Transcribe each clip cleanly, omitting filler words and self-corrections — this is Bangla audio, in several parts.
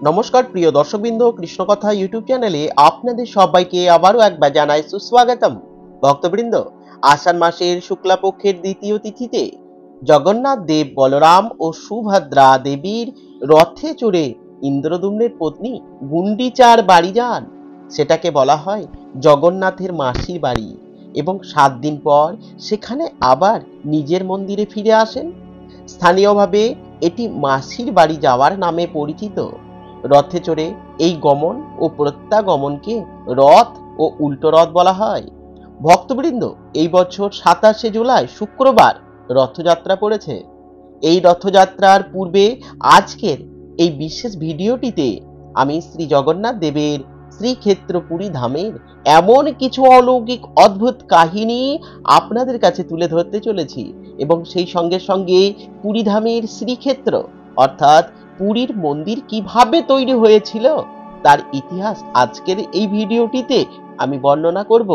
নমস্কার প্রিয় দর্শকবৃন্দ, কৃষ্ণকথা ইউটিউব চ্যানেলে আপনাদের সবাইকে আবারও একবার জানাই সুস্বাগতম। ভক্তবৃন্দ, আষাঢ় মাসের শুক্লাপক্ষের দ্বিতীয় তিথিতে জগন্নাথ দেব বলরাম ও সুভদ্রা দেবীর রথে চড়ে ইন্দ্রদ্যুম্নের পত্নী গুন্ডিচার বাড়ি যান। সেটাকে বলা হয় জগন্নাথের মাসির বাড়ি, এবং 7 দিন পর সেখানে আবার নিজের মন্দিরে ফিরে আসেন। স্থানীয়ভাবে এটি মাসির বাড়ি যাওয়ার নামে পরিচিত। রথে চড়ে এই গমন ও প্রত্যাগমনকে রথ ও উল্টো রথ বলা হয়। ভক্তবৃন্দ, এই বছর 27শে জুলাই শুক্রবার রথযাত্রা পড়েছে। এই রথযাত্রার পূর্বে আজকের এই বিশেষ ভিডিওটিতে আমি শ্রী জগন্নাথ দেবের শ্রীক্ষেত্র পুরী ধামের এমন কিছু অলৌকিক অদ্ভুত কাহিনী আপনাদের কাছে তুলে ধরতে চলেছি, এবং সেই সঙ্গে সঙ্গে পুরী ধামের শ্রীক্ষেত্র অর্থাৎ পুরীর মন্দির কিভাবে তৈরি হয়েছিল তার ইতিহাস আজকের এই ভিডিওটিতে আমি বর্ণনা করব।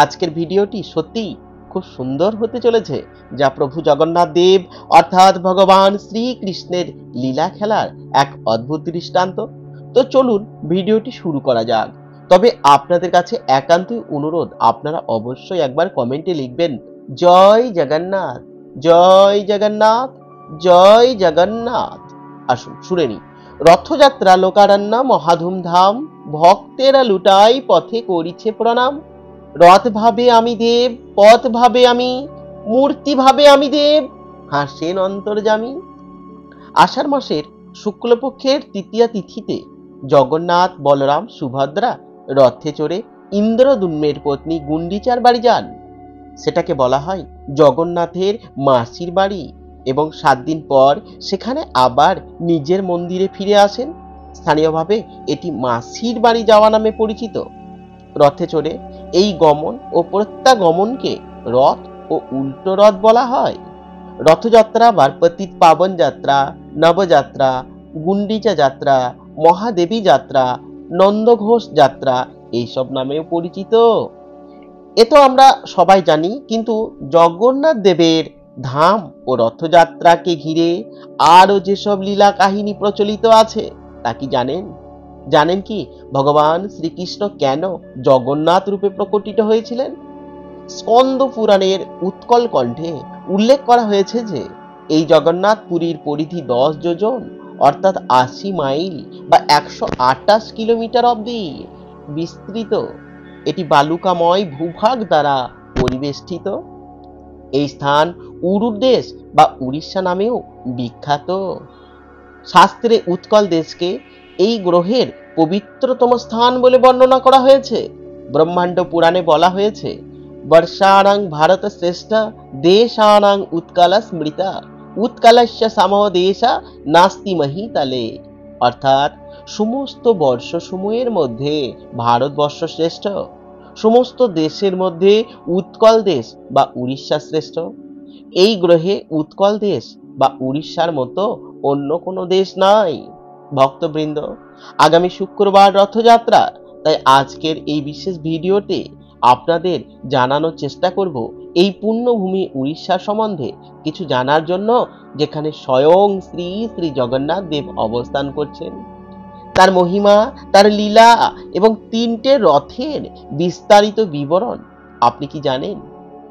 আজকের ভিডিওটি সত্যিই খুব সুন্দর হতে চলেছে, যা প্রভু জগন্নাথ দেব অর্থাৎ ভগবান শ্রীকৃষ্ণের লীলা খেলার এক অদ্ভুত দৃষ্টান্ত। তো চলুন ভিডিওটি শুরু করা যাক। তবে আপনাদের কাছে একান্তই অনুরোধ, আপনারা অবশ্যই একবার কমেন্টে লিখবেন জয় জগন্নাথ, জয় জগন্নাথ, জয় জগন্নাথ। আসুন শুনে নি। রথযাত্রা লোকারণ্য মহাধুমধাম, ভক্তেরা লুটাই পথে করিছে প্রণাম। রথ ভাবে আমি দেব, পথ ভাবে আমি, মূর্তি ভাবে আমি দেব, হাসেন অন্তর্যামী। আষাঢ় মাসের শুক্লপক্ষের তৃতীয়া তিথিতে জগন্নাথ বলরাম সুভদ্রা রথে চড়ে ইন্দ্রদ্যুম্নের পত্নী গুন্ডিচার বাড়ি যান। সেটাকে বলা হয় জগন্নাথের মাসির বাড়ি, এবং 7 দিন পর সেখানে আবার নিজের মন্দিরে ফিরে আসেন। স্থানীয়ভাবে এটি মাসির বাড়ি যাওয়া নামে পরিচিত। রথে চড়ে এই গমন ও প্রত্যাগমনকে রথ ও উল্টো রথ বলা হয়। রথযাত্রা বা পতিত পাবন যাত্রা, নবযাত্রা, গুন্ডিচা যাত্রা, মহাদেবী যাত্রা, নন্দঘোষ যাত্রা এইসব নামেও পরিচিত। এ তো আমরা সবাই জানি, কিন্তু জগন্নাথ দেবের ধাম ও রথযাত্রাকে ঘিরে আরো যেসব লীলা কাহিনী প্রচলিত আছে তা কি জানেন? জানেন কি ভগবান শ্রীকৃষ্ণ কেন জগন্নাথ রূপে প্রকটিত হয়েছিলেন? স্কন্দ পুরাণের উৎকল কণ্ঠে উল্লেখ করা হয়েছে যে এই জগন্নাথ পুরীর পরিধি 10 যোজন অর্থাৎ 80 মাইল বা 128 কিলোমিটার অবধি বিস্তৃত। এটি বালুকাময় ভূভাগ দ্বারা পরিবেষ্টিত। এই স্থান উরুর দেশ বা উড়িষ্যা নামেও বিখ্যাত। শাস্ত্রে উৎকল দেশকে এই গ্রহের পবিত্রতম স্থান বলে বর্ণনা করা হয়েছে। ব্রহ্মাণ্ড পুরাণে বলা হয়েছে বর্ষাণাং ভারত শ্রেষ্ঠ দেশানাং উৎকল স্মৃতা, উৎকলস্য সমো দেশা নাস্তি মহীতলে। অর্থাৎ সমস্ত বর্ষ সময়ের মধ্যে ভারতবর্ষ শ্রেষ্ঠ, সমস্ত দেশের মধ্যে উৎকল দেশ বা উড়িষ্যা শ্রেষ্ঠ। এই গ্রহে উৎকল দেশ বা উড়িষ্যার মতো অন্য কোনো দেশ নাই। ভক্তবৃন্দ, আগামী শুক্রবার রথযাত্রা, তাই আজকের এই বিশেষ ভিডিওতে আপনাদের জানানোর চেষ্টা করব এই পুণ্যভূমি উড়িষ্যা সম্বন্ধে কিছু জানার জন্য, যেখানে স্বয়ং শ্রী শ্রী জগন্নাথ দেব অবস্থান করছেন। তার মহিমা, তার লীলা এবং 3টে রথের বিস্তারিত বিবরণ আপনি কি জানেন?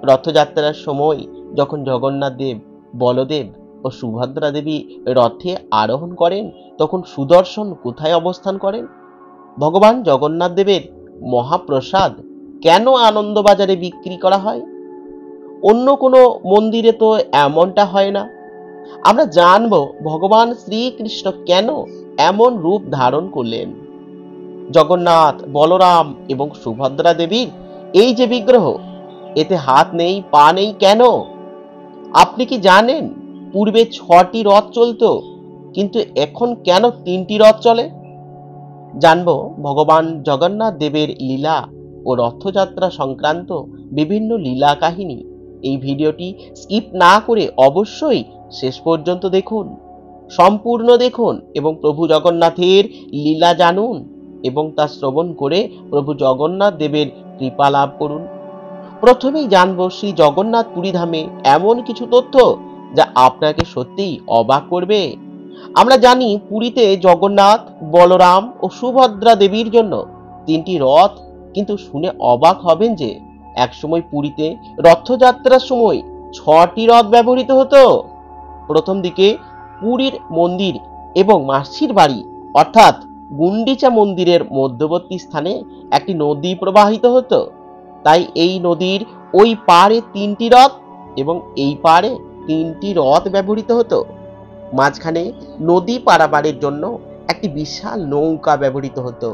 রথযাত্রার সময় যখন জগন্নাথ দেব, বলদেব ও সুভদ্রা দেবী রথে আরোহণ করেন, তখন সুদর্শন কোথায় অবস্থান করেন? ভগবান জগন্নাথ দেবের মহাপ্রসাদ কেন আনন্দবাজারে বিক্রি করা হয়? অন্য কোনো মন্দিরে তো এমনটা হয় না। আমরা জানব ভগবান শ্রীকৃষ্ণ কেন এমন রূপ ধারণ করলেন। জগন্নাথ, বলরাম এবং সুভদ্রা দেবীর এই যে বিগ্রহ, এতে হাত নেই, পা নেই কেন? আপনি কি জানেন পূর্বে 6টি রথ চলতো, কিন্তু এখন কেন 3টি রথ চলে? জানবো ভগবান জগন্নাথ দেবের লীলা ও রথযাত্রা সংক্রান্ত বিভিন্ন লীলা কাহিনী। এই ভিডিওটি স্কিপ না করে অবশ্যই শেষ পর্যন্ত দেখুন, সম্পূর্ণ দেখুন এবং প্রভু জগন্নাথের লীলা জানুন, এবং তা শ্রবণ করে প্রভু জগন্নাথ দেবের কৃপা লাভ করুন। প্রথমেই জানবো শ্রী জগন্নাথ পুরী ধামে এমন কিছু তথ্য যা আপনাকে সত্যিই অবাক করবে। আমরা জানি পুরীতে জগন্নাথ, বলরাম ও সুভদ্রা দেবীর জন্য 3টি রথ, কিন্তু শুনে অবাক হবেন যে একসময় পুরীতে রথযাত্রার সময় 6টি রথ ব্যবহৃত হতো। প্রথম দিকে পুরীর মন্দির এবং মাসির বাড়ি অর্থাৎ গুন্ডিচা মন্দিরের মধ্যবর্তী স্থানে একটি নদী প্রবাহিত হতো। তাই এই নদীর ওই পাড়ে 3টি রথ এবং এই পাড়ে 3টি রথ ব্যবহৃত হতো। মাঝখানে নদী পারাপারের জন্য একটি বিশাল নৌকা ব্যবহৃত হতো,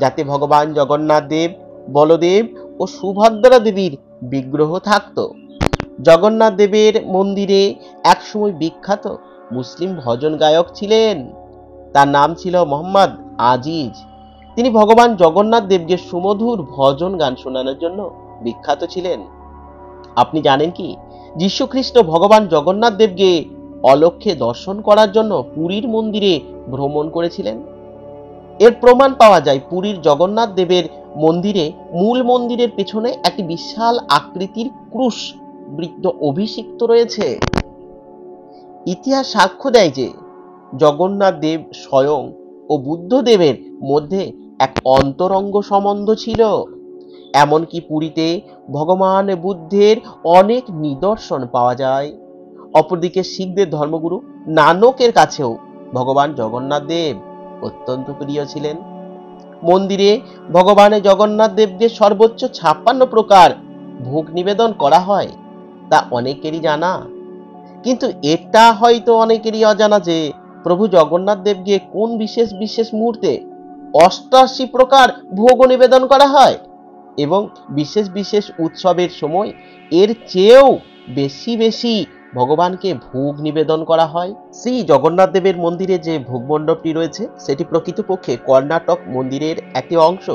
যাতে ভগবান জগন্নাথ দেব, বলদেব ও সুভদ্রা দেবীর বিগ্রহ থাকত। জগন্নাথ দেবের মন্দিরে একসময় বিখ্যাত মুসলিম ভজন গায়ক ছিলেন। তার নাম ছিল মোহাম্মদ আজিজ। তিনি ভগবান জগন্নাথ দেবকে সুমধুর ভজন গান শোনানোর জন্য বিখ্যাত ছিলেন। আপনি জানেন কি, যীশু খ্রিস্ট ভগবান জগন্নাথ দেবকে অলক্ষ্যে দর্শন করার জন্য পুরীর মন্দিরে ভ্রমণ করেছিলেন। এর প্রমাণ পাওয়া যায় পুরীর জগন্নাথ দেবের মন্দিরে মূল মন্দিরের পেছনে একটি বিশাল আকৃতির ক্রুশ বৃত্ত অভিষিক্ত রয়েছে। ইতিহাস সাক্ষ্য দেয় যে জগন্নাথ দেব স্বয়ং ও বুদ্ধদেবের মধ্যে এক অন্তরঙ্গ সম্বন্ধ ছিল। এমনকি পুরীতে ভগবান বুদ্ধের অনেক নিদর্শন পাওয়া যায়। অপরদিকে শিখদের ধর্মগুরু নানকের কাছেও ভগবান জগন্নাথ দেব অত্যন্ত প্রিয় ছিলেন। মন্দিরে ভগবান জগন্নাথ দেবকে সর্বোচ্চ 56 প্রকার ভোগ নিবেদন করা হয়, তা অনেকেরই জানা। কিন্তু এটা হয়তো অনেকেরই অজানা যে প্রভু জগন্নাথ দেবকে কোন বিশেষ বিশেষ মুহূর্তে 88 প্রকার ভোগ নিবেদন করা হয় এবং বিশেষ বিশেষ উৎসবের সময় এর চেয়েও বেশি বেশি ভগবানকে ভোগ নিবেদন করা হয়। শ্রী জগন্নাথ দেবের মন্দিরে যে ভোগ মণ্ডপটি রয়েছে সেটি প্রকৃতপক্ষে কর্ণাটক মন্দিরের একটি অংশ,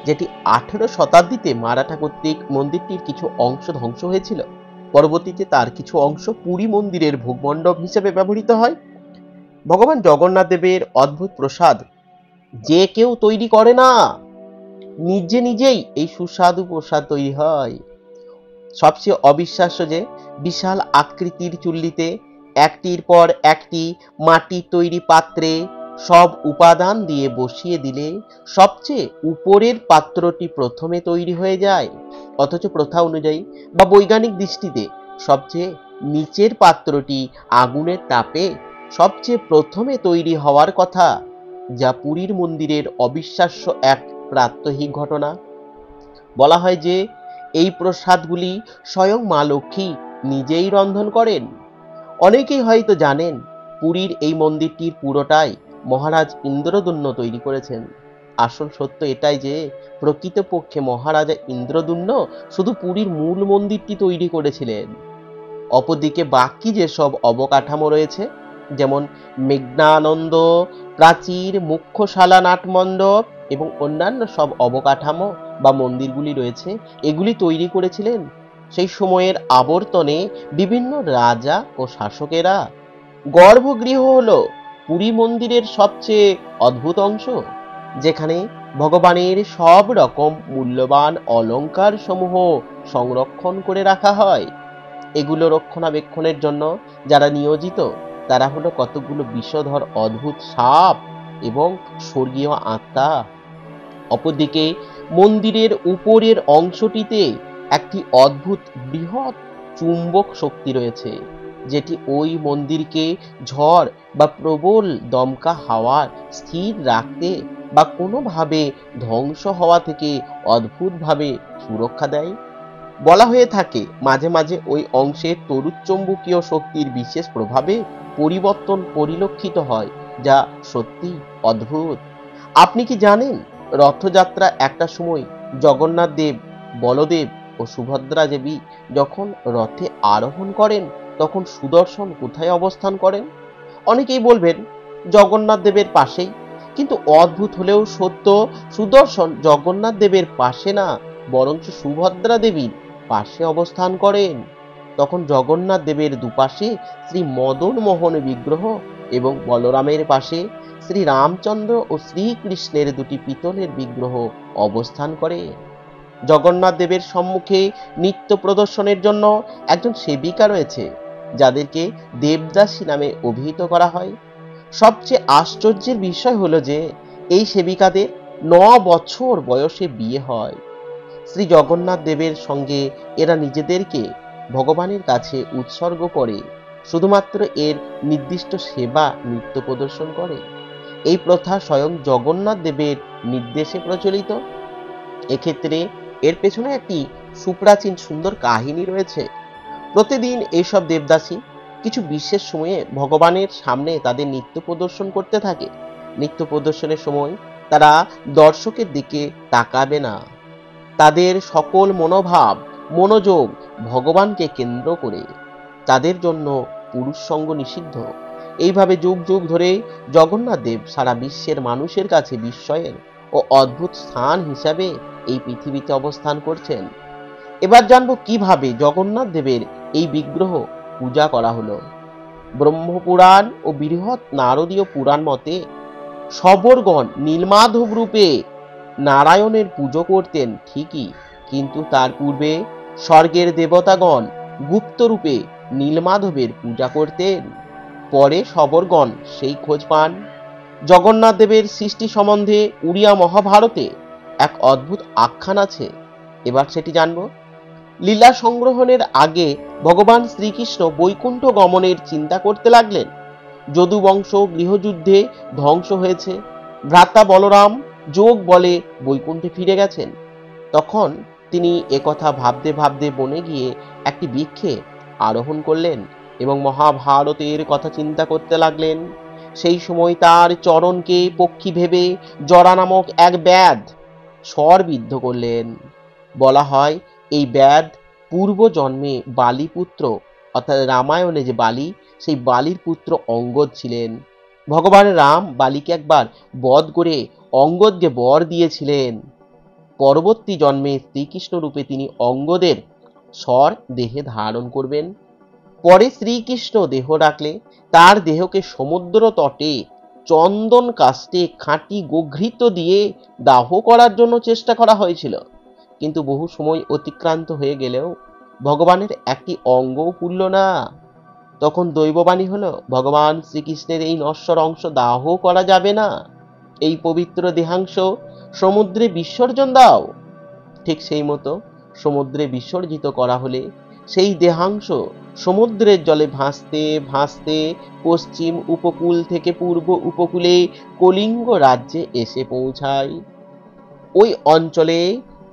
যেটি 18 শতাব্দীতে মারাঠা কর্তৃক মন্দিরটির কিছু অংশ ধ্বংস হয়েছিল। পরবর্তীতে তার কিছু অংশ পুরী মন্দিরের ভোগ মণ্ডপ হিসেবে ব্যবহৃত হয়। ভগবান জগন্নাথ দেবের অদ্ভুত প্রসাদ যে কেউ তৈরি করে না, নিজে নিজেই এই সুস্বাদু প্রসাদ তৈরি হয়। সবচেয়ে অবিশ্বাস্য যে বিশাল আকৃতির চুল্লিতে একটির পর একটি মাটির তৈরি পাত্রে সব উপাদান দিয়ে বসিয়ে দিলে সবচেয়ে উপরের পাত্রটি প্রথমে তৈরি হয়ে যায়, অথচ প্রথা অনুযায়ী বা বৈজ্ঞানিক দৃষ্টিতে সবচেয়ে নিচের পাত্রটি আগুনের তাপে সবচেয়ে প্রথমে তৈরি হওয়ার কথা, যা পুরীর মন্দিরের অবিশ্বাস্য এক প্রাত্যহিক ঘটনা। বলা হয় যে এই প্রসাদগুলি স্বয়ং মা লক্ষ্মী নিজেই রন্ধন করেন। অনেকেই হয়তো জানেন পুরীর এই মন্দিরটির পুরোটাই মহারাজ ইন্দ্রদুম্ন তৈরি করেছেন। আসল সত্য এটাই যে প্রকৃতপক্ষে মহারাজা ইন্দ্রদুম্ন শুধু পুরীর মূল মন্দিরটি তৈরি করেছিলেন। অপরদিকে বাকি যেসব অবকাঠামো রয়েছে, যেমন মেঘনানন্দ প্রাচীর, মুখ্যশালা নাটমণ্ডপ এবং অন্যান্য সব অবকাঠামো বা মন্দিরগুলি রয়েছে, এগুলি তৈরি করেছিলেন সেই সময়ের আবর্তনে বিভিন্ন রাজা ও শাসকেরা। গর্ভগৃহ হলো পুরী মন্দিরের সবচেয়ে অদ্ভুত অংশ, যেখানে ভগবানের সব রকম মূল্যবান অলংকার সমূহ সংরক্ষণ করে রাখা হয়। এগুলো রক্ষণাবেক্ষণের জন্য যারা নিয়োজিত তারা হলো কতগুলো বিষধর অদ্ভুত সাপ এবং স্বর্গীয় আত্মা। অপরদিকে মন্দিরের উপরের অংশটিতে একটি অদ্ভুত বৃহৎ চুম্বক শক্তি রয়েছে, যেটি ওই মন্দিরকে ঝড় বা প্রবল দমকা হাওয়ার স্থির রাখতে বা কোনোভাবে ধ্বংস হওয়া থেকে অদ্ভুতভাবে সুরক্ষা দেয়। বলা হয়ে থাকে মাঝে মাঝে ওই অংশের তড়ুৎচুম্বকীয় শক্তির বিশেষ প্রভাবে পরিবর্তন পরিলক্ষিত হয়, যা সত্যি অদ্ভুত। আপনি কি জানেন রথযাত্রা একটা সময় জগন্নাথ দেব, বলদেব ও সুভদ্রা দেবী যখন রথে আরোহণ করেন তখন সুদর্শন কোথায় অবস্থান করেন? অনেকেই বলবেন জগন্নাথ দেবের পাশেই, কিন্তু অদ্ভুত হলেও সত্য, সুদর্শন জগন্নাথ দেবের পাশে না, বরঞ্চ সুভদ্রা দেবীর পাশে অবস্থান করেন। তখন জগন্নাথ দেবের দুপাশে শ্রী মদন মোহন বিগ্রহ এবং বলরামের পাশে শ্রী রামচন্দ্র ও শ্রীকৃষ্ণের দুটি পিতলের বিগ্রহ অবস্থান করে। জগন্নাথ দেবের সম্মুখে নৃত্য প্রদর্শনের জন্য একজন সেবিকা রয়েছে, যাদেরকে দেবদাসী নামে অভিহিত করা হয়। সবচেয়ে আশ্চর্যের বিষয় হলো যে এই সেবিকাদের 9 বছর বয়সে বিয়ে হয়। শ্রী জগন্নাথ দেবের সঙ্গে এরা নিজেদেরকে ভগবানের কাছে উৎসর্গ করে শুধুমাত্র এর নির্দিষ্ট সেবা নৃত্য প্রদর্শন করে। এই প্রথা স্বয়ং জগন্নাথ দেবের নির্দেশে প্রচলিত। এক্ষেত্রে এর পেছনে একটি সুপ্রাচীন সুন্দর কাহিনী রয়েছে। প্রতিদিন এইসব দেবদাসী কিছু বিশেষ সময়ে ভগবানের সামনে তাদের নৃত্য প্রদর্শন করতে থাকে। নৃত্য প্রদর্শনের সময় তারা দর্শকের দিকে তাকাবে না। তাদের সকল মনোভাব, মনোযোগ ভগবানকে কেন্দ্র করে। তাদের জন্য পুরুষ সঙ্গ নিষিদ্ধ। এইভাবে যুগ যুগ ধরে জগন্নাথ দেব সারা বিশ্বের মানুষের কাছে বিস্ময়ের ও অদ্ভুত স্থান হিসাবে এই পৃথিবীতে অবস্থান করছেন। এবার জানবো কিভাবে জগন্নাথ দেবের এই বিগ্রহ পূজা করা হলো। ব্রহ্মপুরাণ ও বৃহৎ নারদীয় পুরাণ মতে শবরগণ নীলমাধব রূপে নারায়ণের পুজো করতেন ঠিকই, কিন্তু তার পূর্বে স্বর্গের দেবতাগণ গুপ্ত রূপে নীলমাধবের পূজা করতেন। পরে শবরগণ সেই খোঁজ পান। জগন্নাথ দেবের সৃষ্টি সম্বন্ধে উড়িয়া মহাভারতে এক অদ্ভুত আখ্যান আছে। এবার সেটি জানব। লীলা সংগ্রহণের আগে ভগবান শ্রীকৃষ্ণ বৈকুণ্ঠ গমনের চিন্তা করতে লাগলেন। যদুবংশ গৃহযুদ্ধে ধ্বংস হয়েছে। ভ্রাতা বলরাম যোগ বলে বৈকুণ্ঠে ফিরে গেছেন। তখন তিনি একথা ভাবতে ভাবতে বনে গিয়ে একটি বৃক্ষে আরোহণ করলেন এবং মহাভারতের কথা চিন্তা করতে লাগলেন। সেই সময় তার চরণকে পক্ষী ভেবে জরা নামক এক ব্যাধ স্বরবিদ্ধ করলেন। বলা হয় এই ব্যাধ পূর্ব জন্মে বালিপুত্র, অর্থাৎ রামায়ণে যে বালি, সেই বালির পুত্র অঙ্গদ ছিলেন। ভগবান রাম বালিকে একবার বধ করে অঙ্গদকে বর দিয়েছিলেন। পরবর্তী জন্মে শ্রীকৃষ্ণ রূপে তিনি অঙ্গদের স্বর দেহে ধারণ করবেন। পরে শ্রীকৃষ্ণ দেহ রাখলে তার দেহকে সমুদ্র তটে চন্দন কাষ্ঠে খাঁটি গোঘৃত দিয়ে দাহ করার জন্য চেষ্টা করা হয়েছিল, কিন্তু বহু সময় অতিক্রান্ত হয়ে গেলেও ভগবানের একটি অঙ্গও পুরল না। তখন দৈববাণী হলো ভগবান শ্রীকৃষ্ণের এই নশ্বর অংশ দাহ করা যাবে না, এই পবিত্র দেহাংশ সমুদ্রে বিসর্জন দাও। ঠিক সেই মতো সমুদ্রে বিসর্জিত করা হলে সেই দেহাংশ সমুদ্রের জলে ভাসতে ভাসতে পশ্চিম উপকূল থেকে পূর্ব উপকূলে কলিঙ্গ রাজ্যে এসে পৌঁছায়। ওই অঞ্চলে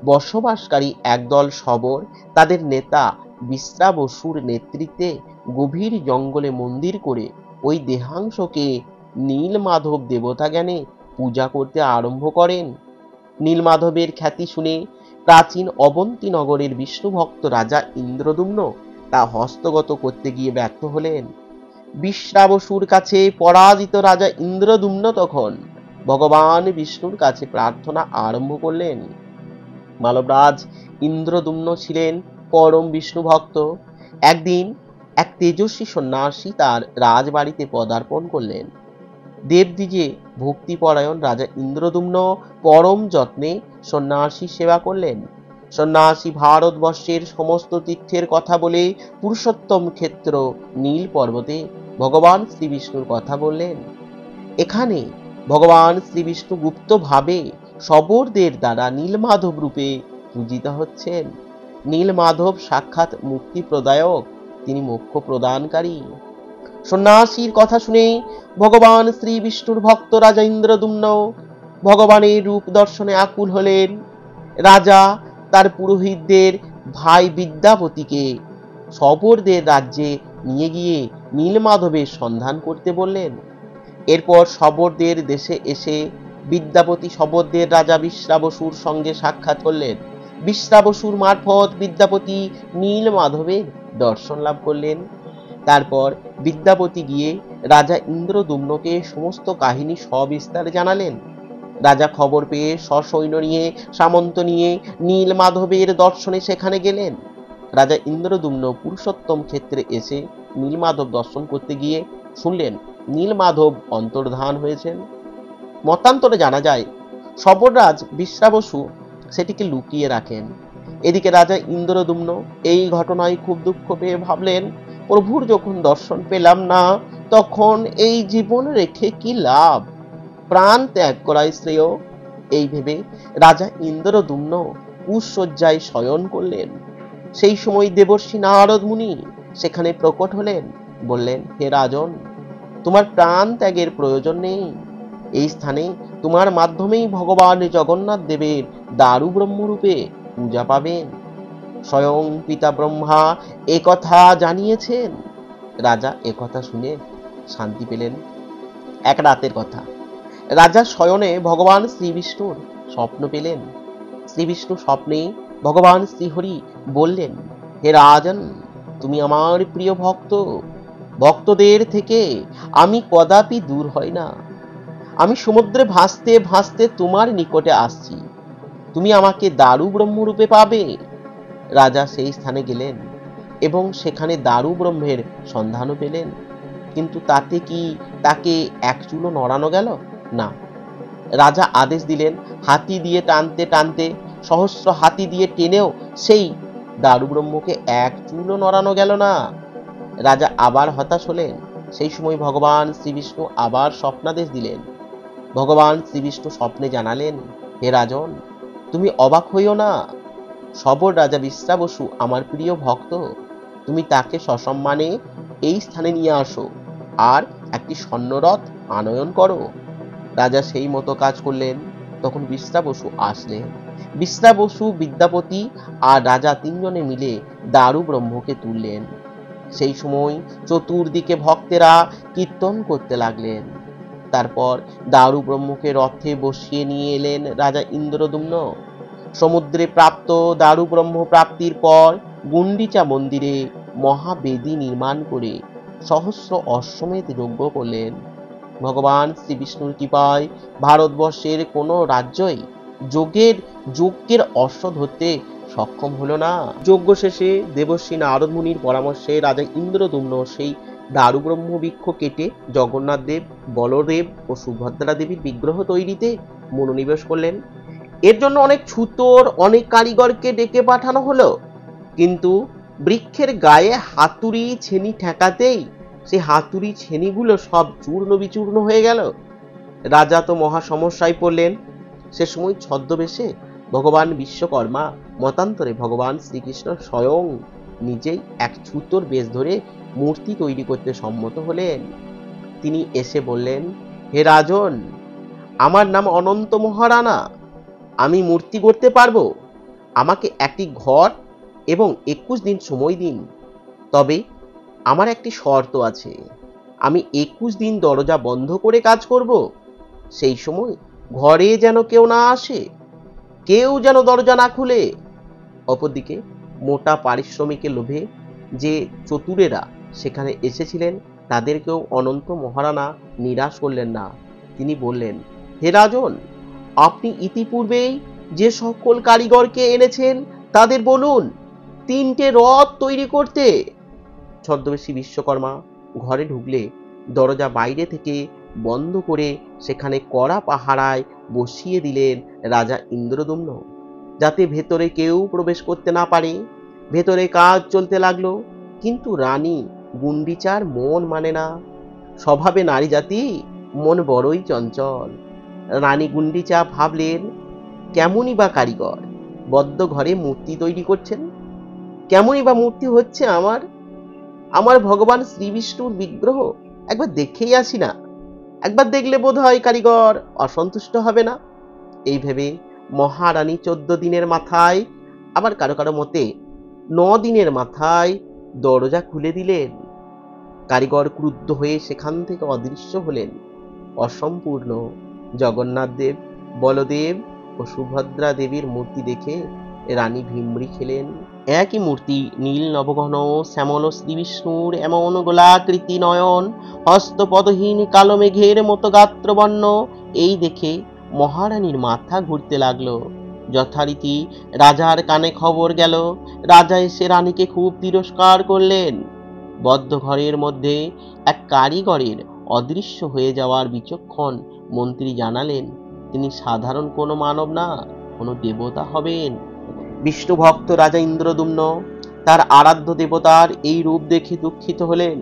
বসবাসকারী একদল শবর তাদের নেতা বিশ্রাবসুর নেতৃত্বে গভীর জঙ্গলে মন্দির করে ওই দেহাংশকে নীলমাধব দেবতা জ্ঞানে পূজা করতে আরম্ভ করেন। নীলমাধবের খ্যাতি শুনে প্রাচীন অবন্তী নগরের বিষ্ণু ভক্ত রাজা ইন্দ্রদুম্ন তা হস্তগত করতে গিয়ে ব্যর্থ হলেন। বিশ্রাবসুর কাছে পরাজিত রাজা ইন্দ্রদুম্ন তখন ভগবান বিষ্ণুর কাছে প্রার্থনা আরম্ভ করলেন। মালবরাজ ইন্দ্রদুম্ন ছিলেন পরম বিষ্ণু ভক্ত। একদিন এক তেজস্বী সন্ন্যাসী তার রাজবাড়িতে পদার্পণ করলেন। দেবদ্বিজে ভক্তিপরায়ণ রাজা ইন্দ্রদুম্ন পরম যত্নে সন্ন্যাসী সেবা করলেন। সন্ন্যাসী ভারতবর্ষের সমস্ত তীর্থের কথা বলে পুরুষোত্তম ক্ষেত্র নীল পর্বতে ভগবান শ্রী বিষ্ণুর কথা বললেন। এখানে ভগবান শ্রী বিষ্ণু গুপ্তভাবে শবরদের দ্বারা নীলমাধব রূপে পূজিত হচ্ছেন। নীলমাধব সাক্ষাৎ মুক্তি প্রদায়ক, তিনি মোক্ষ প্রদানকারী। সন্ন্যাসীর কথা শুনে ভগবান শ্রী বিষ্ণুর ভক্ত রাজা ইন্দ্রদুম্ন ভগবানের রূপ দর্শনে আকুল হলেন। রাজা তার পুরোহিতদের ভাই বিদ্যাপতিকে শবরদের রাজ্যে নিয়ে গিয়ে নীলমাধবের সন্ধান করতে বললেন। এরপর শবরদের দেশে এসে বিদ্যাপতি শবরদের রাজা বিশ্রাবসুর সঙ্গে সাক্ষাৎ করলেন। বিশ্রাবসুর মারফত বিদ্যাপতি নীলমাধবের দর্শন লাভ করলেন। তারপর বিদ্যাপতি গিয়ে রাজা ইন্দ্রদুম্নকে সমস্ত কাহিনী সবিস্তারে জানালেন। রাজা খবর পেয়ে সসৈন্য নিয়ে সামন্ত নিয়ে নীলমাধবের দর্শনে সেখানে গেলেন। রাজা ইন্দ্রদুম্ন পুরুষোত্তম ক্ষেত্রে এসে নীলমাধব দর্শন করতে গিয়ে শুনলেন নীলমাধব অন্তর্ধান হয়েছেন। মতান্তরে জানা যায় শবররাজ বিশ্রাবসু সেটিকে লুকিয়ে রাখেন। এদিকে রাজা ইন্দ্রদুম্ন এই ঘটনায় খুব দুঃখ পেয়ে ভাবলেন, প্রভুর যখন দর্শন পেলাম না, তখন এই জীবন রেখে কি লাভ, প্রাণ ত্যাগ করাই শ্রেয়। এই ভেবে রাজা ইন্দ্রদ্যুম্ন কুশয্যায় শয়ন করলেন। সেই সময় দেবর্ষি নারদ মুনি সেখানে প্রকট হলেন। বললেন, হে রাজন, তোমার প্রাণ ত্যাগের প্রয়োজন নেই। এই স্থানে তোমার মাধ্যমেই ভগবান জগন্নাথ দেবের দারু ব্রহ্মরূপে পূজা পাবেন। স্বয়ং পিতা ব্রহ্মা একথা জানিয়েছেন। রাজা একথা শুনে শান্তি পেলেন। এক রাতের কথা, রাজা শয়নে ভগবান শ্রীবিষ্ণুর স্বপ্ন পেলেন। শ্রীবিষ্ণু স্বপ্নে ভগবান শ্রীহরি বললেন, হে রাজন, তুমি আমার প্রিয় ভক্ত। ভক্তদের থেকে আমি কদাপি দূর হই না। আমি সমুদ্রে ভাসতে ভাসতে তোমার নিকটে আসছি। তুমি আমাকে দারু ব্রহ্মরূপে পাবে। রাজা সেই স্থানে গেলেন এবং সেখানে দারু ব্রহ্মের সন্ধানও পেলেন। কিন্তু তাতে কি তাকে এক চুলও নড়ানো গেল না। রাজা আদেশ দিলেন, হাতি দিয়ে টানতে টানতে, সহস্র হাতি দিয়ে টেনেও সেই দারু ব্রহ্মকে এক চুলও নড়ানো গেল না। রাজা আবার হতাশ হলেন। সেই সময় ভগবান শ্রীবিষ্ণু আবার স্বপ্নাদেশ দিলেন। ভগবান শ্রীবিষ্ণু স্বপ্নে জানালেন, হে রাজন, তুমি অবাক হইও না। সবর রাজা বিশ্রাবসু আমার প্রিয় ভক্ত। তুমি তাকে সসম্মানে এই স্থানে নিয়ে আসো আর একটি স্বর্ণরথ আনয়ন করো। রাজা সেই মতো কাজ করলেন। তখন বিশ্রাবসু আসলেন। বিশ্রাবসু, বিদ্যাপতি আর রাজা তিনজনে মিলে দারু ব্রহ্মকে তুললেন। সেই সময় চতুর্দিকে ভক্তেরা কীর্তন করতে লাগলেন। তারপর দারু ব্রহ্মকে রথে বসিয়ে নিয়ে এলেন রাজা ইন্দ্রদ্যুম্ন। সমুদ্রে প্রাপ্ত দারু ব্রহ্ম প্রাপ্তির পর গুন্ডিচা মন্দিরে মহাবেদী নির্মাণ করে সহস্র অশ্বমেধ যজ্ঞ করলেন। ভগবান শ্রীবিষ্ণুর কৃপায় ভারতবর্ষের কোনো রাজ্যই যজ্ঞের অশ্ব ধরতে সক্ষম হলো না। যজ্ঞ শেষে দেবর্ষি নারদ মুনির পরামর্শে রাজা ইন্দ্রদ্যুম্ন সেই দারু ব্রহ্ম বৃক্ষ কেটে জগন্নাথ দেব, বলদেব ও সুভদ্রা দেবীর বিগ্রহ তৈরিতে মনোনিবেশ করলেন। এর জন্য অনেক ছুতোর, অনেক কারিগরকে ডেকে পাঠানো হলো। কিন্তু বৃক্ষের গায়ে হাতুড়ি ছেনি ঠেকাতেই সেই হাতুড়ি ছেনিগুলো সব চূর্ণ বিচূর্ণ হয়ে গেল। রাজা তো মহা সমস্যায় পড়লেন। সে সময় ছদ্মবেশে ভগবান বিশ্বকর্মা, মতান্তরে ভগবান শ্রীকৃষ্ণ স্বয়ং নিজেই এক ছুতোর বেশ ধরে মূর্তি তৈরি করতে সম্মত হলেন। তিনি এসে বললেন, হে রাজন, আমার নাম অনন্ত মহারানা। আমি মূর্তি করতে পারবো। আমাকে একটি ঘর এবং 21 দিন সময় দিন। তবে আমার একটি শর্ত আছে। আমি 21 দিন দরজা বন্ধ করে কাজ করব। সেই সময় ঘরে যেন কেউ না আসে, কেউ যেন দরজা না খুলে। অপরদিকে মোটা পারিশ্রমিকের লোভে যে চতুরেরা সেখানে এসেছিলেন তাদেরকেও অনন্ত মহারানা নিরাশ করলেন না। তিনি বললেন, হে রাজন, আপনি ইতিপূর্বেই যে সকল কারিগরকে এনেছেন তাদের বলুন 3টে রথ তৈরি করতে। ছদ্মবেশী বিশ্বকর্মা ঘরে ঢুকলে দরজা বাইরে থেকে বন্ধ করে সেখানে কড়া পাহারায় বসিয়ে দিলেন রাজা ইন্দ্রদ্যুম্ন, যাতে ভেতরে কেউ প্রবেশ করতে না পারে। ভেতরে কাজ চলতে লাগলো। কিন্তু রানী গুন্ডিচার মন মানে না। স্বভাবে নারী জাতি মন বড়ই চঞ্চল। রানী গুন্ডিচা ভাবলেন, কেমনই বা কারিগর বদ্ধ ঘরে মূর্তি তৈরি করছেন, কেমনই বা মূর্তি হচ্ছে আমার ভগবান শ্রীবিষ্ণুর বিগ্রহ। একবার দেখেই আসি না, একবার দেখলে বোধ হয় কারিগর অসন্তুষ্ট হবে না। এই ভেবে মহারানী 14 দিনের মাথায়, আবার কারো কারো মতে 9 দিনের মাথায় দরজা খুলে দিলেন। কারিগর ক্রুদ্ধ হয়ে সেখান থেকে অদৃশ্য হলেন। অসম্পূর্ণ জগন্নাথ দেব, বলদেব ও সুভদ্রা দেবীর মূর্তি দেখে রানী ভিমরি খেলেন। একই মূর্তি, নীল নবঘন শ্যামল শ্রীবিষ্ণুর এমন গোলাকৃতি নয়ন, হস্তপদহীন কালো মেঘের মতো গাত্রবর্ণ। এই দেখে মহারানীর মাথা ঘুরতে লাগলো। যথারীতি রাজার কানে খবর গেল। রাজা এসে রানীকে খুব তিরস্কার করলেন। বদ্ধ ঘরের মধ্যে এক কারিগরের অদৃশ্য হয়ে যাওয়ার বিচক্ষণ মন্ত্রী জানালেন, তিনি সাধারণ কোনো মানব না, কোনো দেবতা হবেন। বিষ্ণু ভক্ত রাজা ইন্দ্রদ্যুম্ন তার আরাধ্য দেবতার এই রূপ দেখে দুঃখিত হলেন।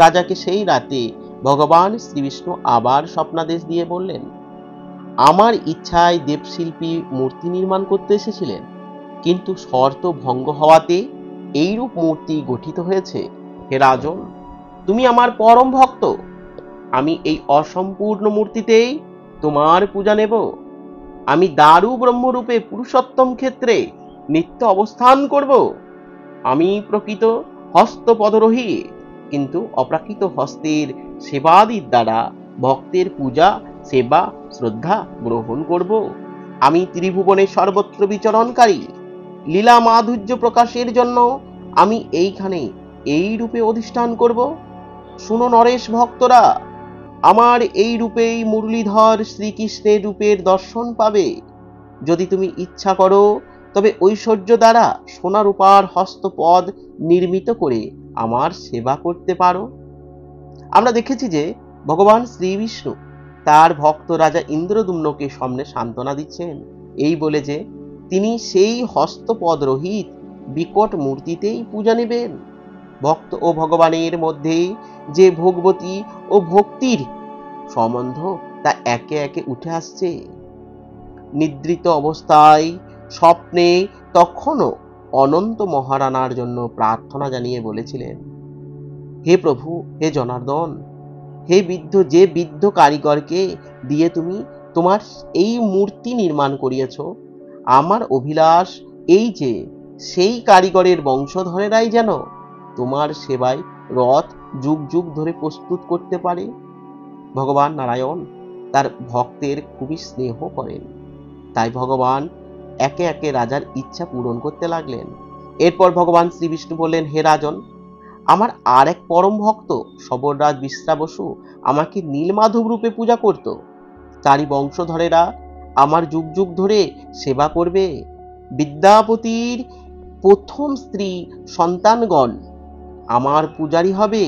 রাজাকে সেই রাতে ভগবান শ্রীবিষ্ণু আবার স্বপ্নাদেশ দিয়ে বললেন, আমার ইচ্ছায় দেবশিল্পী মূর্তি নির্মাণ করতে এসেছিলেন, কিন্তু শর্ত ভঙ্গ হওয়াতে এইরূপ মূর্তি গঠিত হয়েছে। হে রাজন, তুমি আমার পরম ভক্ত, আমি এই অসম্পূর্ণ মূর্তিতেই তোমার পূজা নেব। আমি দারু ব্রহ্মরূপে পুরুষোত্তম ক্ষেত্রে নিত্য অবস্থান করব। আমি প্রকৃত হস্তপদরোহী, কিন্তু অপ্রাকৃত হস্তের সেবাদির দ্বারা ভক্তের পূজা, সেবা, শ্রদ্ধা গ্রহণ করব। আমি ত্রিভুবনে সর্বত্র বিচরণকারী, লীলা মাধুর্য প্রকাশের জন্য আমি এইখানে এই রূপে অধিষ্ঠান করব। শুনো নরেশ ভক্তরা, আমার এই রূপেই মুরলীধর শ্রীকৃষ্ণের রূপের দর্শন পাবে। যদি তুমি ইচ্ছা করো তবে ঐশ্বর্য দ্বারা সোনা রূপার হস্তপদ নির্মিত করে আমার সেবা করতে পারো। আমরা দেখেছি যে ভগবান শ্রীবিষ্ণু তার ভক্ত রাজা ইন্দ্রদুম্নকে সামনে সান্ত্বনা দিচ্ছেন, এই বলে যে তিনি সেই হস্তপদ রহিত বিকট মূর্তিতেই পূজা নেবেন। ভক্ত ও ভগবানের মধ্যে যে ভগবতী ও ভক্তির সম্বন্ধ তা একে একে উঠে আসছে। নিদ্রিত অবস্থায় স্বপ্নে তখনও অনন্ত মহারানার জন্য প্রার্থনা জানিয়ে বলেছিলেন, হে প্রভু, হে জনার্দন, হে যে বৃদ্ধ কারিগরকে দিয়ে তুমি তোমার এই মূর্তি নির্মাণ করিয়েছ, আমার অভিলাষ এই যে সেই কারিগরের বংশধরেরাই যেন তোমার সেবায় রথ যুগ যুগ ধরে প্রস্তুত করতে পারে। ভগবান নারায়ণ তার ভক্তের খুবই স্নেহ করেন, তাই ভগবান একে একে রাজার ইচ্ছা পূরণ করতে লাগলেন। এরপর ভগবান শ্রীবিষ্ণু বললেন, হে রাজন, আমার আর এক পরম ভক্ত সবররাজ বিশ্রাবসু আমাকে নীলমাধব রূপে পূজা করত। তারই বংশধরেরা আমার যুগ যুগ ধরে সেবা করবে। বিদ্যাপতির প্রথম স্ত্রী সন্তানগণ আমার পূজারী হবে,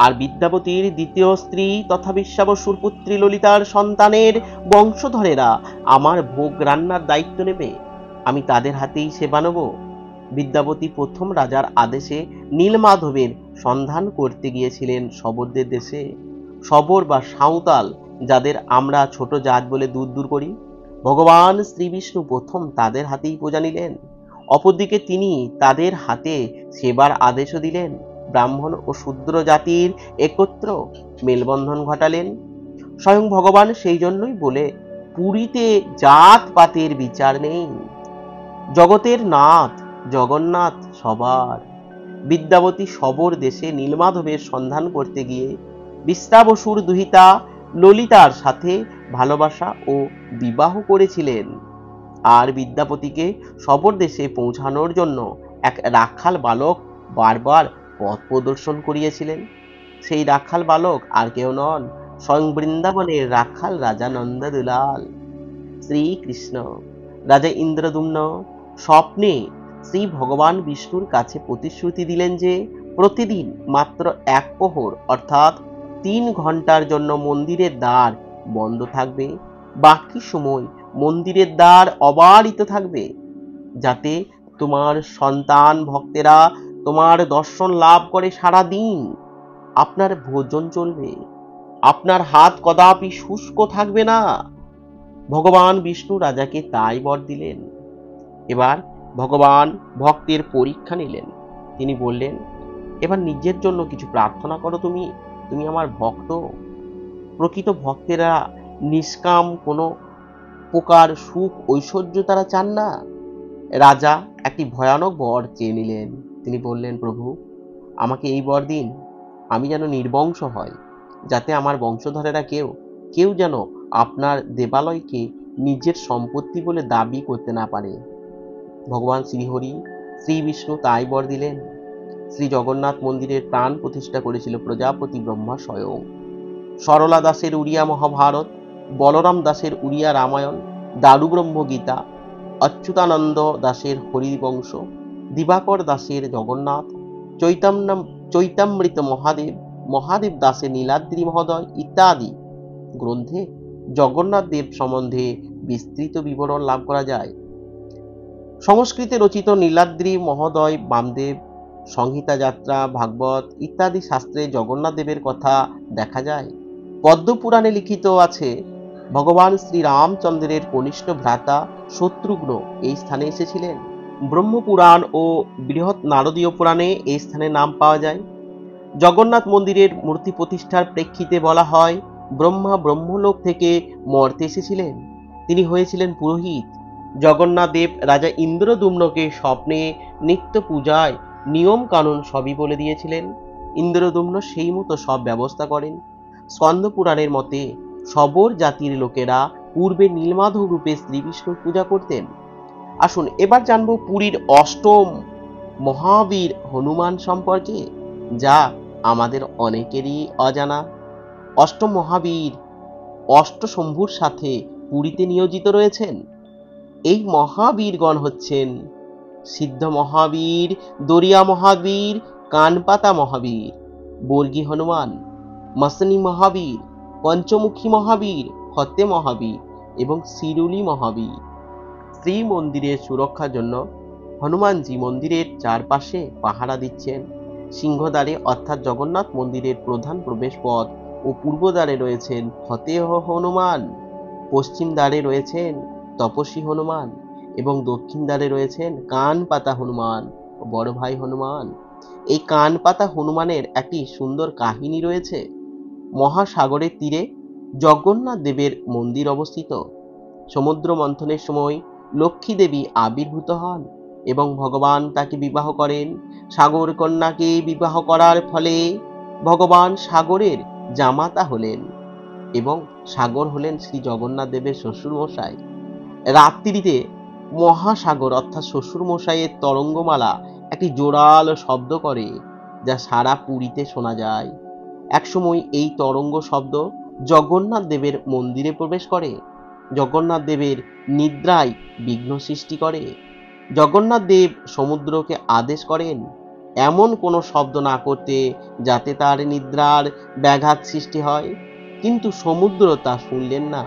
আর বিদ্যাপতির দ্বিতীয় স্ত্রী তথা বিশ্বাবসুর পুত্রী ললিতার সন্তানের বংশধরেরা আমার ভোগ রান্নার দায়িত্ব নেবে। আমি তাদের হাতেই সেবা নেব। বিদ্যাপতি প্রথম রাজার আদেশে নীলমাধবের সন্ধান করতে গিয়েছিলেন শবরদের দেশে। শবর বা সাঁওতাল, যাদের আমরা ছোট জাত বলে দূর দূর করি, ভগবান শ্রীবিষ্ণু প্রথম তাদের হাতেই পূজা নিলেন। অপরদিকে তিনি তাদের হাতে সেবার আদেশও দিলেন। ব্রাহ্মণ ও শূদ্র জাতির একত্র মেলবন্ধন ঘটালেন। স্বয়ং ভগবান সেই জন্যই বলে, পুরীতে জাত পাতের বিচার নেই, জগতের নাথ জগন্নাথ সবার। বিদ্যাপতি শবর দেশে নীলমাধবের সন্ধান করতে গিয়ে বিশ্রাবসুর দুহিতা ললিতার সাথে ভালোবাসা ও বিবাহ করেছিলেন। আর বিদ্যাপতিকে শবর দেশে পৌঁছানোর জন্য এক রাখাল বালক বারবার পথ প্রদর্শন করিয়েছিলেন। সেই রাখাল বালক আর কেউ নন, স্বয়ং বৃন্দাবনের রাখাল রাজা নন্দদুলাল শ্রীকৃষ্ণ। রাজা ইন্দ্রদুম্ন স্বপ্নে শ্রী ভগবান বিষ্ণুর কাছে প্রতিশ্রুতি দিলেন যে প্রতিদিন মাত্র এক প্রহর অর্থাৎ 3 ঘন্টার জন্য মন্দিরের দ্বার বন্ধ থাকবে, বাকি সময় মন্দিরের দ্বার অবারিত থাকবে, যাতে তোমার সন্তান ভক্তেরা তোমার দর্শন লাভ করে। সারা দিন আপনার ভোজন চলবে, আপনার হাত কদাপি শুষ্ক থাকবে না। ভগবান বিষ্ণু রাজাকে তাই বর দিলেন। এবার ভগবান ভক্তের পরীক্ষা নিলেন। তিনি বললেন, এবার নিজের জন্য কিছু প্রার্থনা করো। তুমি আমার ভক্ত। প্রকৃত ভক্তেরা নিষ্কাম কোনো প্রকার সুখ ঐশ্বর্য তারা চান না। রাজা একটি ভয়ানক বর চেয়ে নিলেন। তিনি বললেন, প্রভু, আমাকে এই বর দিন, আমি যেন নির্বংশ হয়, যাতে আমার বংশধরেরা কেউ যেন আপনার দেবালয়কে নিজের সম্পত্তি বলে দাবি করতে না পারে। ভগবান শ্রীহরি শ্রী বিষ্ণু তাই বর দিলেন। শ্রী জগন্নাথ মন্দিরের প্রাণ প্রতিষ্ঠা করেছিল প্রজাপতি ব্রহ্মা স্বয়ং। সরলা দাসের উড়িয়া মহাভারত, বলরাম দাসের উড়িয়া রামায়ণ, দারু ব্রহ্ম গীতা, অচ্যুতানন্দ দাসের হরিবংশ, দিবাকর দাসের জগন্নাথ, চৈতামৃত মহাদেব দাসের নীলাদ্রি মহোদয় ইত্যাদি গ্রন্থে জগন্নাথ দেব সম্বন্ধে বিস্তৃত বিবরণ লাভ করা যায়। সংস্কৃতে রচিত নীলাদ্রি মহোদয় বামদেব সংহিতা যাত্রা, ভাগবত ইত্যাদি শাস্ত্রে জগন্নাথ দেবের কথা দেখা যায়। পদ্মপুরাণে লিখিত আছে ভগবান শ্রী রামচন্দ্রের কনিষ্ঠ ভ্রাতা শত্রুঘ্ন এই স্থানে এসেছিলেন। ব্রহ্মপুরাণ ও বৃহৎ নারদীয় পুরাণে এই স্থানের নাম পাওয়া যায়। জগন্নাথ মন্দিরের মূর্তি প্রতিষ্ঠার প্রেক্ষিতে বলা হয় ব্রহ্মা ব্রহ্মলোক থেকে মর্তে এসেছিলেন। তিনি হয়েছিলেন পুরোহিত। জগন্নাথ দেব রাজা ইন্দ্রদুম্নকে স্বপ্নে নিত্য পূজায় নিয়ম কানুন সবই বলে দিয়েছিলেন। ইন্দ্রদুম্ন সেই মতো সব ব্যবস্থা করেন। স্কন্দ পুরাণের মতে সবর জাতির লোকেরা পূর্বে নীলমাধব রূপে শ্রী বিষ্ণুর পূজা করতেন। আসুন এবার জানবো পুরীর অষ্টম মহাবীর হনুমান সম্পর্কে, যা আমাদের অনেকেরই অজানা। অষ্টম মহাবীর অষ্টশম্ভুর সাথে পুরীতে নিয়োজিত রয়েছেন। এই মহাবীরগণ হচ্ছেন সিদ্ধ মহাবীর, দরিয়া মহাবীর, কানপাতা মহাবীর, বর্গী হনুমান, মসনি মহাবীর, পঞ্চমুখী মহাবীর, ফতে মহাবীর এবং শিরুলি মহাবীর। শ্রী মন্দিরের সুরক্ষার জন্য হনুমানজি মন্দিরের চারপাশে পাহারা দিচ্ছেন। সিংহদ্বারে অর্থাৎ জগন্নাথ মন্দিরের প্রধান প্রবেশ পথ ও পূর্ব দ্বারে রয়েছেন ফতেহ হনুমান, পশ্চিম দ্বারে রয়েছেন তপস্বী হনুমান এবং দক্ষিণ দ্বারে রয়েছেন কানপাতা হনুমান ও বড় ভাই হনুমান। এই কানপাতা হনুমানের একটি সুন্দর কাহিনী রয়েছে। মহাসাগরের তীরে জগন্নাথ দেবের মন্দির অবস্থিত। সমুদ্র মন্থনের সময় লক্ষ্মী দেবী আবির্ভূত হন এবং ভগবান তাকে বিবাহ করেন। সাগর কন্যাকে বিবাহ করার ফলে ভগবান সাগরের জামাতা হলেন এবং সাগর হলেন শ্রী জগন্নাথ দেবের শ্বশুর মশাই। রাত্রিতে মহাসাগর অর্থাৎ শ্বশুর মশাইয়ের তরঙ্গমালা একটি জোরালো শব্দ করে, যা সারা পুরীতে শোনা যায়। একসময় এই তরঙ্গ শব্দ জগন্নাথ দেবের মন্দিরে প্রবেশ করে। জগন্নাথ দেবের নিদ্রায় বিঘ্ন সৃষ্টি করে। জগন্নাথ দেব সমুদ্রকে আদেশ করেন এমন কোনো শব্দ না করতে যাতে তার নিদ্রার ব্যাঘাত সৃষ্টি হয়, কিন্তু সমুদ্র তা শুনলেন না,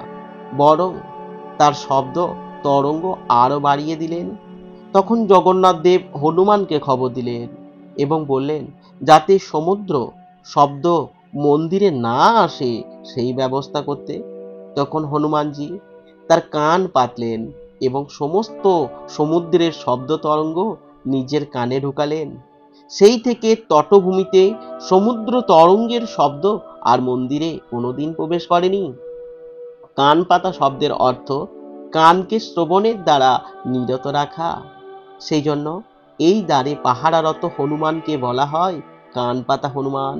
বরং তার শব্দ তরঙ্গ আরো বাড়িয়ে দিলেন। তখন জগন্নাথ দেব হনুমানকে খবর দিলেন এবং বললেন যাতে সমুদ্র শব্দ মন্দিরে না আসে সেই ব্যবস্থা করতে। তখন হনুমানজি তার কান পাতলেন এবং সমস্ত সমুদ্রের শব্দ তরঙ্গ নিজের কানে ঢুকালেন। সেই থেকে তটভূমিতে সমুদ্র তরঙ্গের শব্দ আর মন্দিরে কোনোদিন প্রবেশ করেনি। কান পাতা শব্দের অর্থ কানকে শ্রবণের দ্বারা নিরত রাখা। সেই জন্য এই দ্বারে পাহারারত হনুমানকে বলা হয় কানপাতা হনুমান।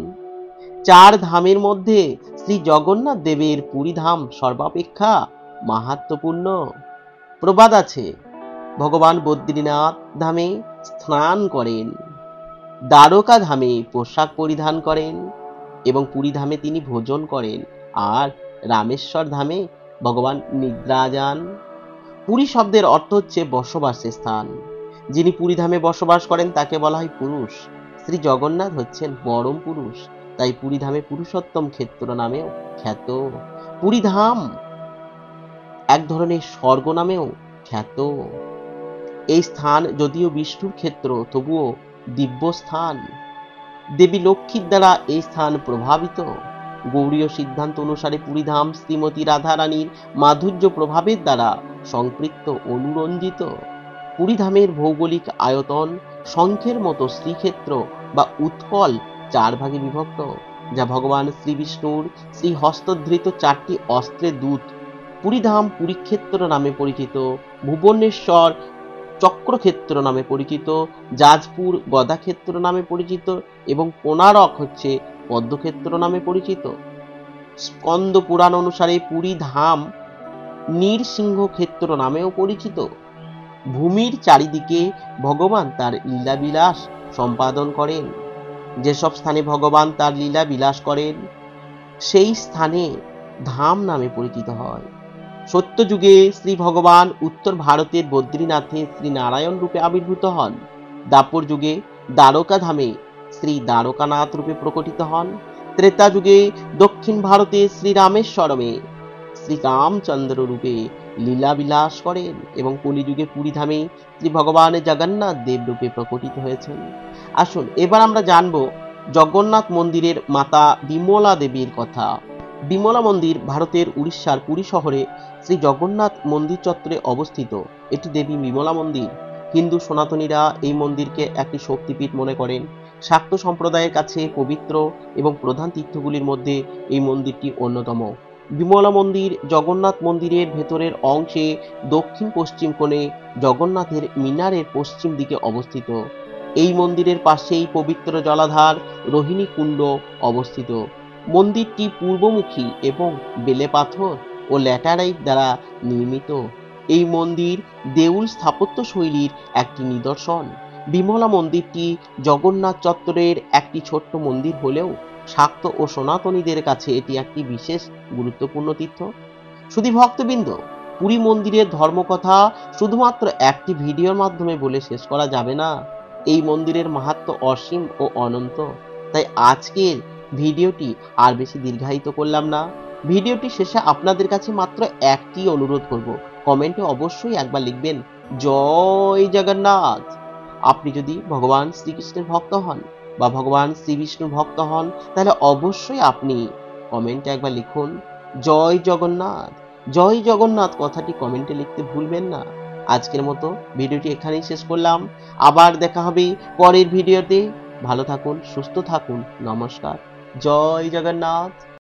চার ধামের মধ্যে শ্রী জগন্নাথ দেবের পুরী ধাম সর্বাপেক্ষা মাহাত্ম্যপূর্ণ। প্রবাদ আছে ভগবান বদ্রীনাথ ধামে স্নান করেন, দ্বারকা ধামে পোশাক পরিধান করেন এবং পুরী ধামে তিনি ভোজন করেন, আর রামেশ্বর ধামে ভগবান নিদ্রা যান। পুরী শব্দের অর্থ হচ্ছে বসবাসের স্থান। যিনি পুরী ধামে বসবাস করেন তাকে বলা হয় পুরুষ। শ্রী জগন্নাথ হচ্ছেন পরম পুরুষ, তাই পুরী ধামে পুরুষোত্তম ক্ষেত্র নামেও খ্যাত। পুরী ধাম এক ধরনের স্বর্গ নামেও খ্যাত। এই স্থান যদিও বিষ্ণুর ক্ষেত্র, তবুও দিব্য স্থান। দেবী লক্ষ্মীর দ্বারা এই স্থান প্রভাবিত। গৌড়ীয় সিদ্ধান্ত অনুসারে পুরীধাম শ্রীমতী রাধা রানীর মাধুর্য প্রভাবের দ্বারা সংপৃক্ত, অনুরঞ্জিত। পুরীধামের ভৌগোলিক আয়তন শঙ্খের মতো শ্রীক্ষেত্র বা উৎকল চার ভাগে বিভক্ত, যা ভগবান শ্রী বিষ্ণুর শ্রী হস্তধৃত চারটি অস্ত্রের দূত। পুরীধাম পুরীক্ষেত্র নামে পরিচিত, ভুবনেশ্বর চক্রক্ষেত্র নামে পরিচিত, যাজপুর গদাক্ষেত্র নামে পরিচিত এবং কোণারক হচ্ছে পদ্মক্ষেত্র নামে পরিচিত। স্কন্দ পুরাণ অনুসারে পুরী ধাম নৃসিংহ ক্ষেত্র নামেও পরিচিত। ভূমির চারিদিকে ভগবান তার লীলাবিলাস সম্পাদন করেন। যেসব স্থানে ভগবান তার লীলা বিলাস করেন সেই স্থানে ধাম নামে পরিচিত হয়। সত্যযুগে শ্রী ভগবান উত্তর ভারতের বদ্রীনাথে শ্রী নারায়ণ রূপে আবির্ভূত হন। দ্বাপর যুগে দ্বারকা ধামে শ্রী দ্বারকানাথ রূপে প্রকটিত হন। ত্রেতা যুগে দক্ষিণ ভারতে শ্রী রামেশ্বরমে শ্রী রামচন্দ্র রূপে লীলা বিলাস করেন এবং কলিযুগে পুরীধামে শ্রী ভগবান জগন্নাথ দেব রূপে প্রকটিত হয়েছেন। আসুন এবার আমরা জানব জগন্নাথ মন্দিরের মাতা বিমলা দেবীর কথা। বিমলা মন্দির ভারতের উড়িষ্যার পুরী শহরে শ্রী জগন্নাথ মন্দির চত্বরে অবস্থিত। এটি দেবী বিমলা মন্দির। হিন্দু সনাতনীরা এই মন্দিরকে একটি শক্তিপীঠ মনে করেন। শাক্ত সম্প্রদায়ের কাছে পবিত্র এবং প্রধান তীর্থগুলির মধ্যে এই মন্দিরটি অন্যতম। বিমলা মন্দির জগন্নাথ মন্দিরের ভেতরের অংশে দক্ষিণ পশ্চিম কোণে জগন্নাথের মিনারের পশ্চিম দিকে অবস্থিত। এই মন্দিরের পাশেই পবিত্র জলাধার রোহিণী কুণ্ড অবস্থিত। মন্দিরটি পূর্বমুখী এবং বেলে পাথর ও ল্যাটারাইট দ্বারা নির্মিত। এই মন্দির দেউল স্থাপত্য শৈলীর একটি নিদর্শন। বিমলা মন্দিরটি জগন্নাথ চত্বরের একটি ছোট্ট মন্দির হলেও শাক্ত ও সনাতনীদের কাছে এটি একটি বিশেষ গুরুত্বপূর্ণ তীর্থ। শুধু ভক্তবৃন্দ, পুরী মন্দিরের ধর্মকথা শুধুমাত্র একটি ভিডিওর মাধ্যমে বলে শেষ করা যাবে না। এই মন্দিরের মাহাত্ম্য অসীম ও অনন্ত। তাই আজকের ভিডিওটি আর বেশি দীর্ঘায়িত করলাম না। ভিডিওটি শেষে আপনাদের কাছে মাত্র একটি অনুরোধ করব, কমেন্টে অবশ্যই একবার লিখবেন জয় জগন্নাথ। আপনি যদি ভগবান শ্রীকৃষ্ণের ভক্ত হন বা ভগবান শ্রী বিষ্ণুর ভক্ত হন, তাহলে অবশ্যই আপনি কমেন্টে একবার লিখুন জয় জগন্নাথ। জয় জগন্নাথ কথাটি কমেন্টে লিখতে ভুলবেন না। আজকের মতো ভিডিওটি এখানেই শেষ করলাম। আবার দেখা হবে পরের ভিডিওতে। ভালো থাকুন, সুস্থ থাকুন। নমস্কার। জয় জগন্নাথ।